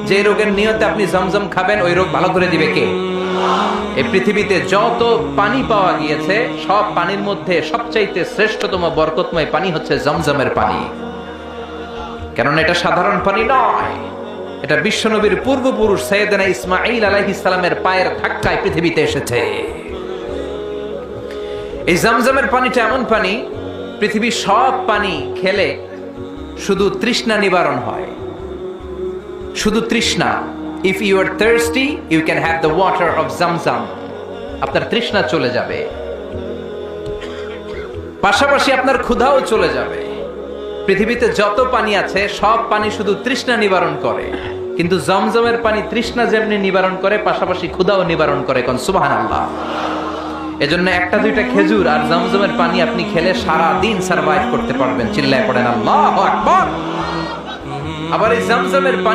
যে রোগের নিয়তে আপনি জমজম খাবেন ওই রোগ ভালো করে দিবে কে? এই পৃথিবীতে যত পানি পাওয়া গিয়েছে সব পানির মধ্যে সবচাইতে শ্রেষ্ঠতম বরকতময় পানি হচ্ছে জমজমের পানি। কেননা এটা সাধারণ পানি নয়, এটা বিশ্বনবীর পূর্বপুরুষ সাইয়েদনা ইসমাঈল আলাইহিস সালামের পায়ের ধাক্কায় পৃথিবীতে এসেছে। এই জমজমের পানিটা এমন পানি, পৃথিবীর সব পানি খেলে শুধু তৃষ্ণা নিবারণ হয়, শুধু তৃষ্ণা। If you are thirsty, you can have the water of Zamzam. আপনার তৃষ্ণা চলে যাবে, পাশাপাশি আপনার ক্ষুধাও চলে যাবে। পৃথিবীতে যত পানি আছে সব পানি শুধু তৃষ্ণা নিবারণ করে, কিন্তু জমজমের পানি তৃষ্ণা যেমনি নিবারণ করে পাশাপাশি ক্ষুধাও নিবারণ করে। কোন সুবহানাল্লাহ। এজন্য একটা দুইটা খেজুর আর জমজমের পানি আপনি খেলে সারা দিন সার্ভাইভ করতে পারবেন। চিল্লায় পড়েন আল্লাহু আকবার। আবার এই জমজমের পানি